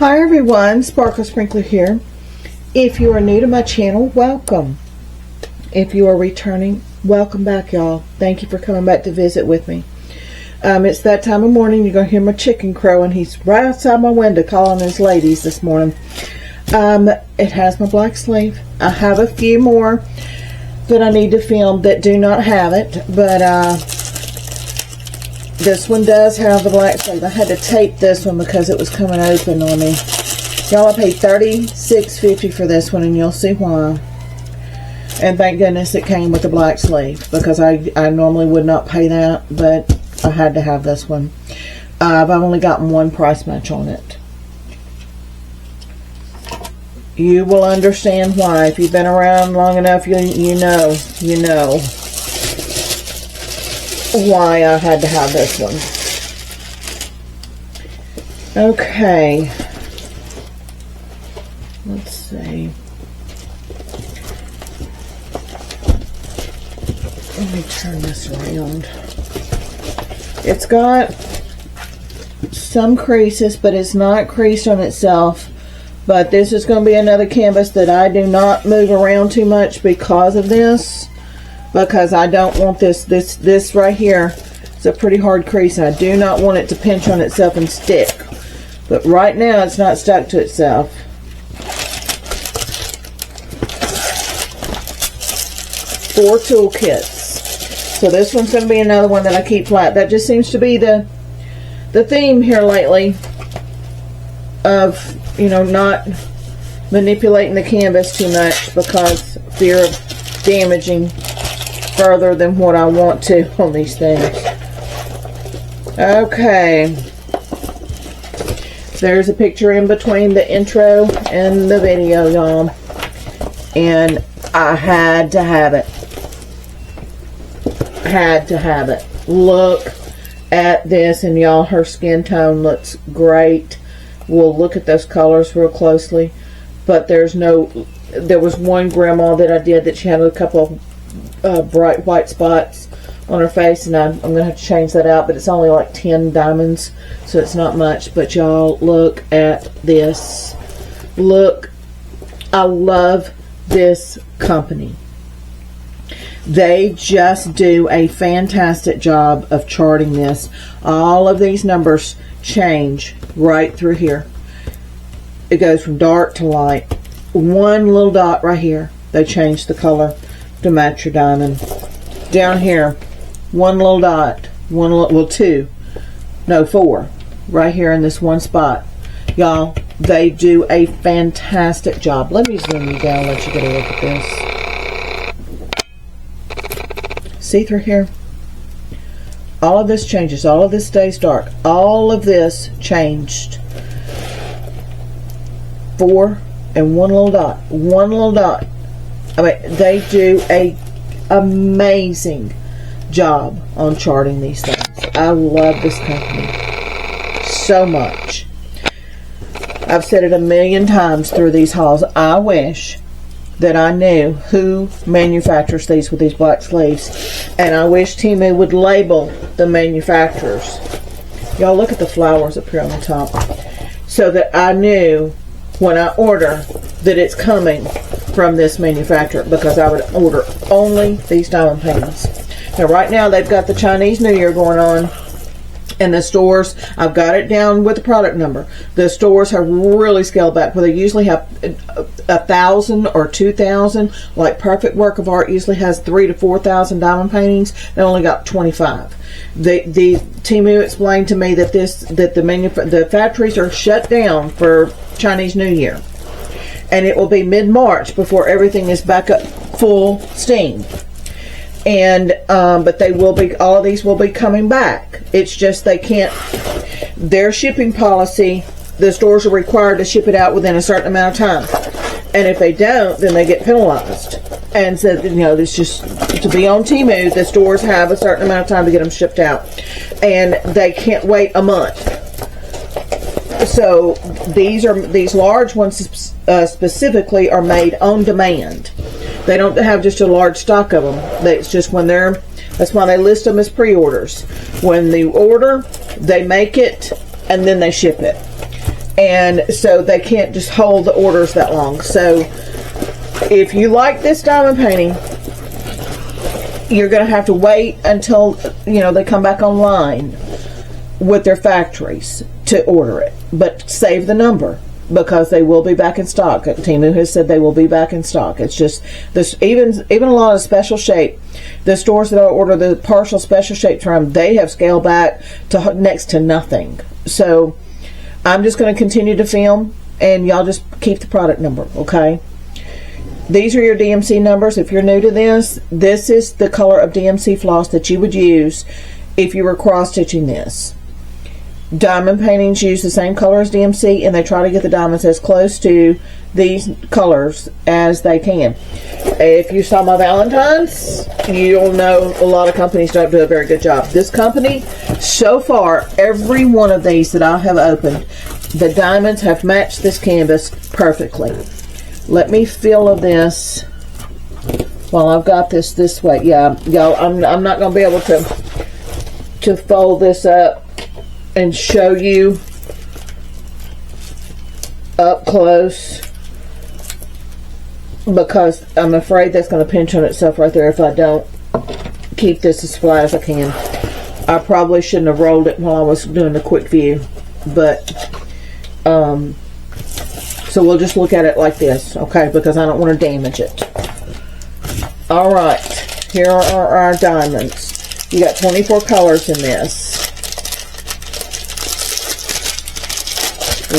Hi everyone, Sparkle Sprinkler here. If you are new to my channel, welcome. If you are returning, welcome back, y'all. Thank you for coming back to visit with me. It's that time of morning. You're going to hear my chicken crowing. He's right outside my window calling his ladies this morning. It has my black sleeve. I have a few more that I need to film that do not have it, but this one does have the black sleeve. I had to tape this one because it was coming open on me. Y'all, I paid $36.50 for this one, and you'll see why. And thank goodness it came with the black sleeve, because I normally would not pay that, but I had to have this one. I've only gotten one price match on it. You will understand why. If you've been around long enough, you know why I had to have this one. Okay. Let's see. Let me turn this around. It's got some creases, but it's not creased on itself. But this is going to be another canvas that I do not move around too much because of this. Because I don't want this right here. It's a pretty hard crease, and I do not want it to pinch on itself and stick. But right now it's not stuck to itself. 4 tool kits. So this one's going to be another one that I keep flat. That just seems to be the theme here lately of, you know, not manipulating the canvas too much because fear of damaging further than what I want to on these things. Okay. There's a picture in between the intro and the video, y'all. And I had to have it. Had to have it. Look at this, and y'all, her skin tone looks great. We'll look at those colors real closely. But there was one grandma that I did that she had a couple of bright white spots on her face, and I'm going to have to change that out, but it's only like 10 diamonds, so it's not much. But y'all, look at this. Look, I love this company. They just do a fantastic job of charting this. All of these numbers change right through here. It goes from dark to light. One little dot right here, they change the color to match your diamond. Down here, one little dot, well, 2, no, 4, right here in this one spot. Y'all, they do a fantastic job. Let me zoom you down, let you get a look at this. See through here? All of this changes. All of this stays dark. All of this changed. 4 and one little dot. One little dot. I mean, they do a amazing job on charting these things. I love this company so much. I've said it a million times through these hauls. I wish that I knew who manufactures these with these black sleeves, and I wish Temu would label the manufacturers. Y'all, look at the flowers up here on the top, so that I knew when I order that it's coming from this manufacturer, because I would order only these diamond paintings. Now right now they've got the Chinese New Year going on, and the stores, I've got it down with the product number. The stores have really scaled back, where they usually have 1,000 or 2,000. Like Perfect Work of Art usually has 3,000 to 4,000 diamond paintings. They only got 25. The Temu explained to me that the factories are shut down for Chinese New Year, and it will be mid-March before everything is back up full steam. And but they will be, all of these will be coming back. It's just they can't, their shipping policy, the stores are required to ship it out within a certain amount of time, and if they don't, then they get penalized. And so, you know, it's just, to be on Temu, the stores have a certain amount of time to get them shipped out, and they can't wait a month. So these large ones specifically are made on demand. They don't have just a large stock of them. It's just when they're, that's why they list them as pre-orders. When they order, they make it, and then they ship it. and so they can't just hold the orders that long. So if you like this diamond painting, you're going to have to wait until, you know, they come back online with their factories to order it. But save the number, because they will be back in stock. Temu has said they will be back in stock. It's just this, even a lot of special shape, the stores that I order the partial special shapes from, they have scaled back to next to nothing. So I'm just going to continue to film, and y'all just keep the product number, okay? These are your DMC numbers. If you're new to this, this is the color of DMC floss that you would use if you were cross-stitching this. Diamond paintings use the same color as DMC, and they try to get the diamonds as close to these colors as they can. If you saw my Valentine's, you'll know a lot of companies don't do a very good job. This company, so far, every one of these that I have opened, the diamonds have matched this canvas perfectly. Let me feel this while I've got this way. Yeah, y'all, I'm not going to be able to fold this up and show you up close, because I'm afraid that's going to pinch on itself right there if I don't keep this as flat as I can. I probably shouldn't have rolled it while I was doing the quick view, but so we'll just look at it like this, okay, because I don't want to damage it. Alright, here are our diamonds. You got 24 colors in this.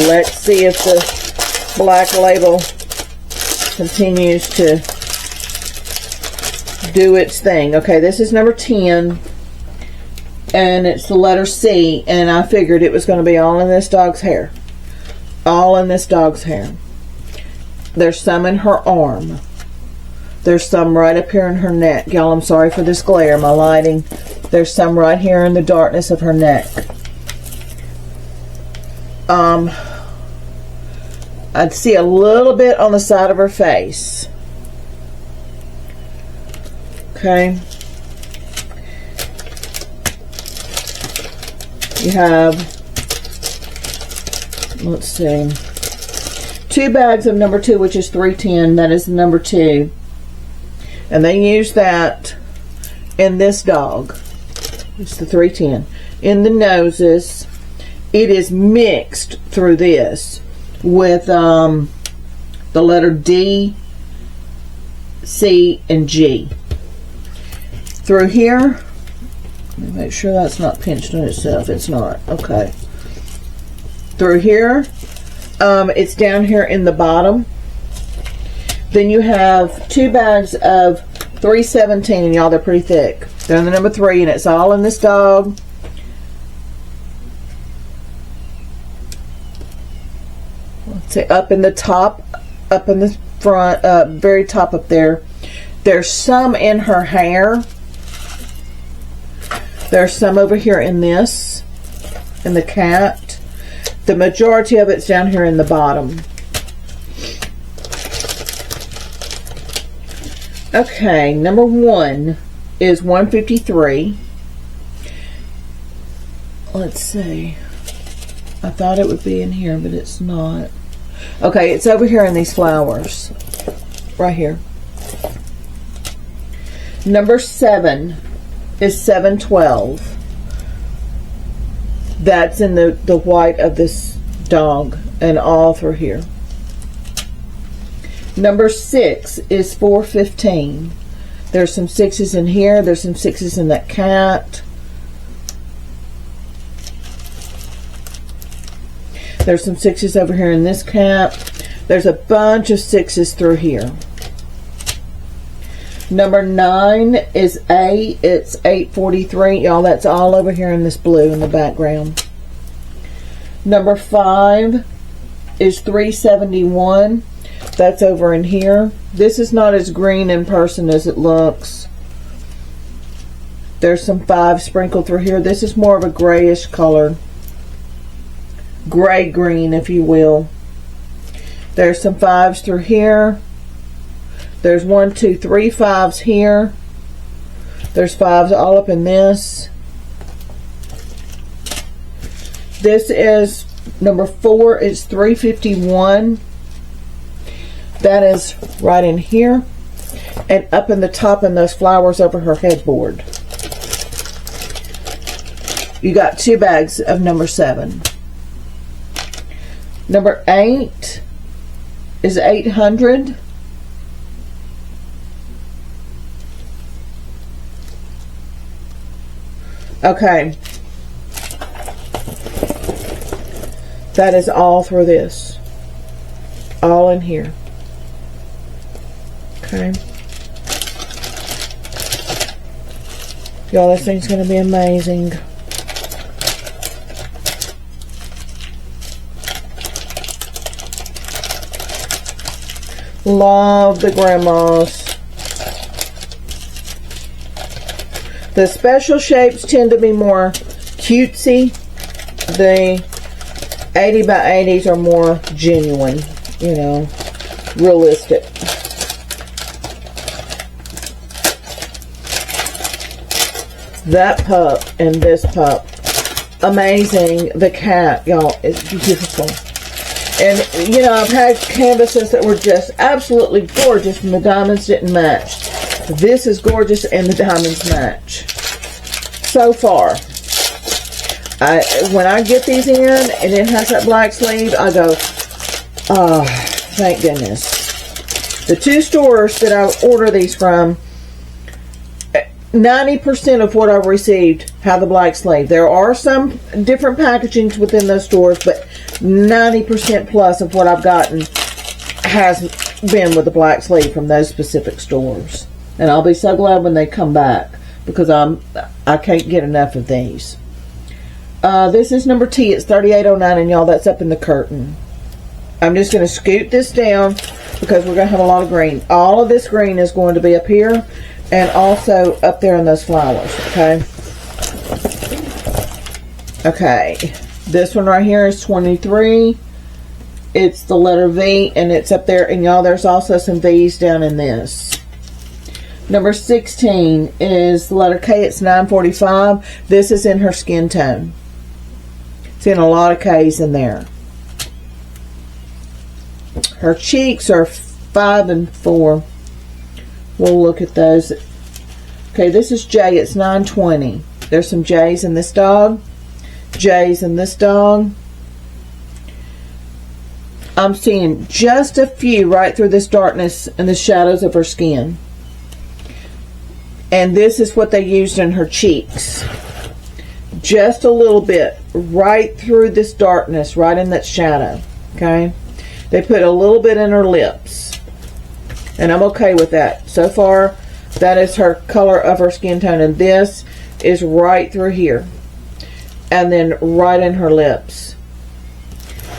Let's see if the black label continues to do its thing. Okay, this is number 10, and it's the letter C, and I figured it was going to be all in this dog's hair. All in this dog's hair. There's some in her arm. There's some right up here in her neck. Y'all, I'm sorry for this glare, my lighting. There's some right here in the darkness of her neck. I'd see a little bit on the side of her face. Okay. You have, let's see, 2 bags of number 2, which is 310. That is number 2. And they use that in this dog. It's the 310. In the noses, it is mixed through this with the letter D, C, and G. Through here, let me make sure that's not pinched on itself. It's not. Okay. Through here, it's down here in the bottom. Then you have 2 bags of 317, and y'all, they're pretty thick. They're in the number 3, and it's all in this dog. Let's say up in the top, up in the front, very top up there. There's some in her hair. There's some over here in this, in the cat. The majority of it's down here in the bottom. Okay, number 1 is 153. Let's see. I thought it would be in here, but it's not. Okay, it's over here in these flowers. Right here. Number 7 is 712. That's in the white of this dog and all through here. Number 6 is 415. There's some 6s in here. There's some 6s in that cat. There's some 6s over here in this cat. There's a bunch of 6s through here. Number 9 is 8. It's 843. Y'all, that's all over here in this blue in the background. Number 5 is 371. That's over in here. This is not as green in person as it looks. There's some 5 sprinkled through here. This is more of a grayish color. Gray green, if you will. There's some 5s through here. There's 1, 2, 3 5s here. There's 5s all up in this. This is Number 4 is $3.51. That is right in here. And up in the top in those flowers over her headboard. You got 2 bags of number 7. Number 8 is $800. Okay. That is all through this. All in here. Okay. Y'all, this thing's going to be amazing. Love the grandmas. The special shapes tend to be more cutesy. The 80 by 80s are more genuine, you know, realistic. That pup and this pup, amazing. The cat, y'all, is beautiful. And, you know, I've had canvases that were just absolutely gorgeous and the diamonds didn't match. This is gorgeous and the diamonds match. So far. When I get these in and it has that black sleeve, I go, oh, thank goodness. The 2 stores that I order these from, 90% of what I've received have the black sleeve. There are some different packagings within those stores, but 90% plus of what I've gotten has been with the black sleeve from those specific stores. And I'll be so glad when they come back, because I can't get enough of these. This is number T. It's $38.09, and y'all, that's up in the curtain. I'm just going to scoot this down because we're going to have a lot of green. All of this green is going to be up here and also up there in those flowers, okay? Okay. This one right here is 23. It's the letter V, and it's up there. And y'all, there's also some V's down in this. Number 16 is the letter K. It's $9.45. This is in her skin tone. Seeing a lot of K's in there. Her cheeks are 5 and 4. We'll look at those. Okay, this is J. It's $9.20. There's some J's in this dog. J's in this dog. I'm seeing just a few right through this darkness and the shadows of her skin. And this is what they used in her cheeks. Just a little bit right through this darkness, right in that shadow. Okay? They put a little bit in her lips. And I'm okay with that. So far, that is her color of her skin tone. And this is right through here. And then right in her lips.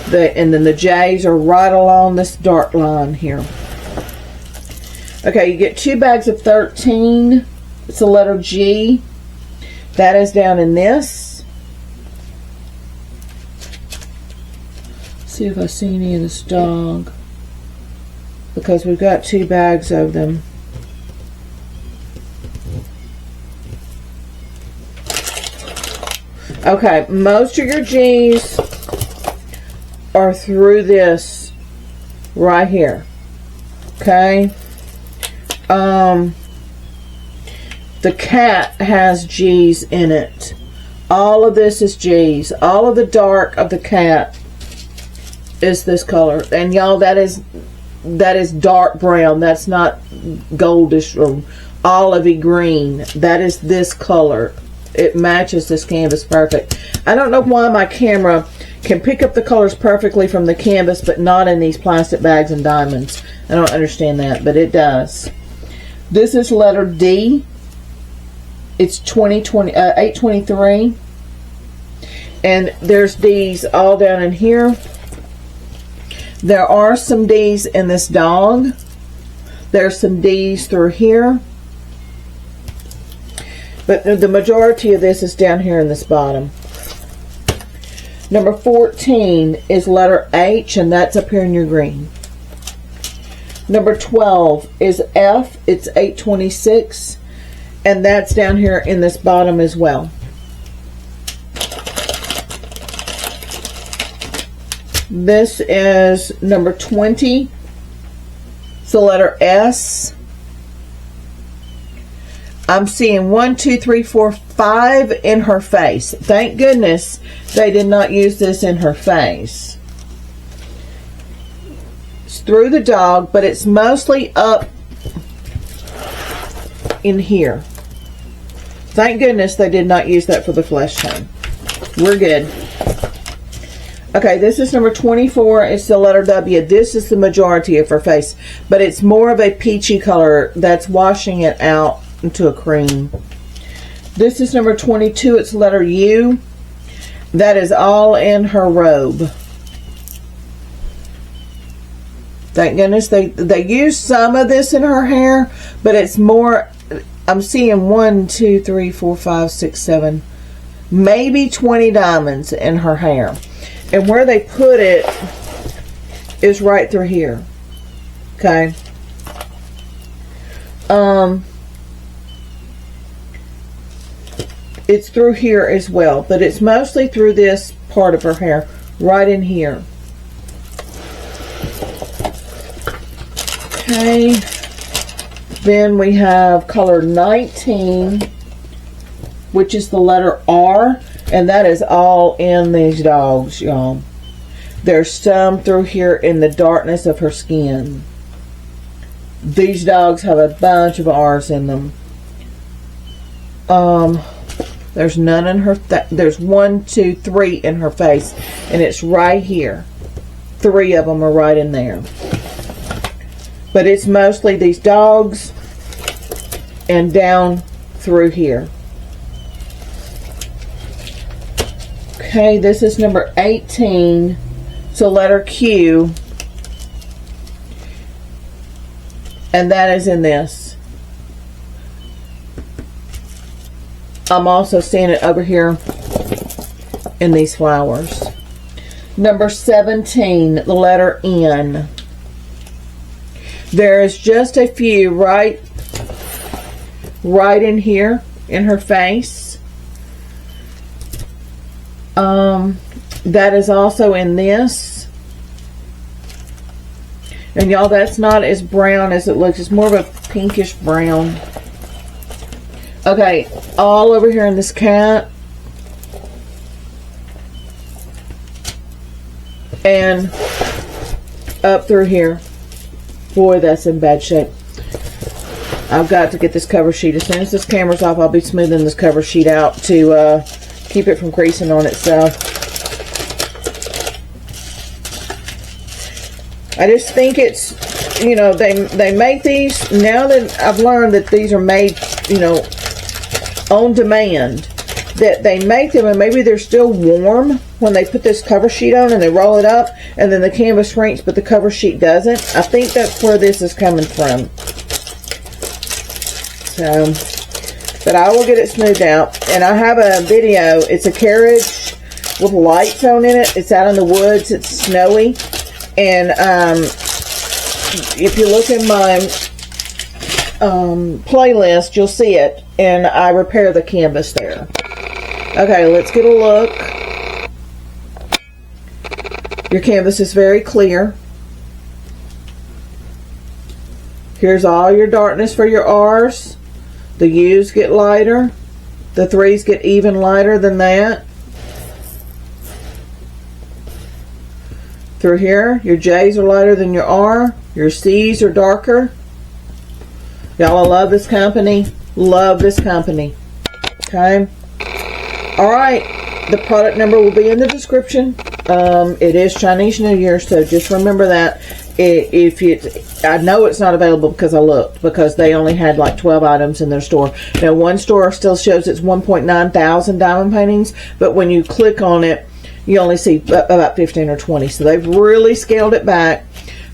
And then the J's are right along this dark line here. Okay, you get 2 bags of 13. It's the letter G. That is down in this. See if I see any of this dog. Because we've got 2 bags of them. Okay, most of your G's are through this right here. Okay. The cat has G's in it. All of this is G's. All of the dark of the cat is this color. And y'all, that is dark brown. That's not goldish or olivey green. That is this color. It matches this canvas perfect. I don't know why my camera can pick up the colors perfectly from the canvas, but not in these plastic bags and diamonds. I don't understand that, but it does. This is letter D. It's $8.23. And there's D's all down in here. There are some D's in this dog. There's some D's through here. But the majority of this is down here in this bottom. Number 14 is letter H, and that's up here in your green. Number 12 is F. It's $8.26. And that's down here in this bottom as well. This is number 20. It's the letter S. I'm seeing 1, 2, 3, 4, 5 in her face. Thank goodness they did not use this in her face. It's through the dog, but it's mostly up in here. Thank goodness they did not use that for the flesh tone. We're good. Okay, this is number 24. It's the letter W. This is the majority of her face, but it's more of a peachy color that's washing it out into a cream. This is number 22. It's letter U. That is all in her robe. Thank goodness they used some of this in her hair, but it's more. I'm seeing 1, 2, 3, 4, 5, 6, 7, maybe 20 diamonds in her hair. And where they put it is right through here. Okay. It's through here as well, but it's mostly through this part of her hair, right in here. Okay. Then we have color 19, which is the letter R, and that is all in these dogs, y'all. There's some through here in the darkness of her skin. These dogs have a bunch of R's in them. There's none in her, there's 1, 2, 3 in her face, and it's right here. 3 of them are right in there. But it's mostly these dogs and down through here. Okay, this is number 18. So letter Q. And that is in this. I'm also seeing it over here in these flowers. Number 17, the letter N. There is just a few right in here in her face. That is also in this. And y'all, that's not as brown as it looks. It's more of a pinkish brown. Okay, all over here in this cat. And up through here. Boy, that's in bad shape. I've got to get this cover sheet. As soon as this camera's off, I'll be smoothing this cover sheet out to keep it from creasing on itself. I just think it's, you know, they make these, now that I've learned that these are made, you know, on demand, that they make them and maybe they're still warm when they put this cover sheet on and they roll it up and then the canvas shrinks but the cover sheet doesn't. I think that's where this is coming from. So, but I will get it smoothed out. And I have a video. It's a carriage with lights on in it. It's out in the woods. It's snowy. And if you look in my playlist, you'll see it. And I repair the canvas there. Okay, let's get a look. Your canvas is very clear. Here's all your darkness for your R's. The U's get lighter. The 3's get even lighter than that. Through here, your J's are lighter than your R. Your C's are darker. Y'all, I love this company. Love this company. Okay. Alright. The product number will be in the description. It is Chinese New Year, so just remember that. I know it's not available because I looked, because they only had like 12 items in their store. Now, one store still shows it's 1.9 thousand diamond paintings, but when you click on it, you only see about 15 or 20. So they've really scaled it back.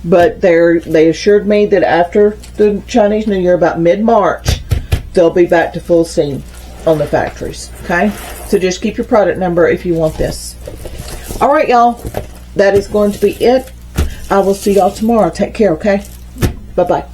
But they assured me that after the Chinese New Year, about mid-March, they'll be back to full steam on the factories. Okay? So just keep your product number if you want this. Alright, y'all. That is going to be it. I will see y'all tomorrow. Take care, okay? Bye-bye.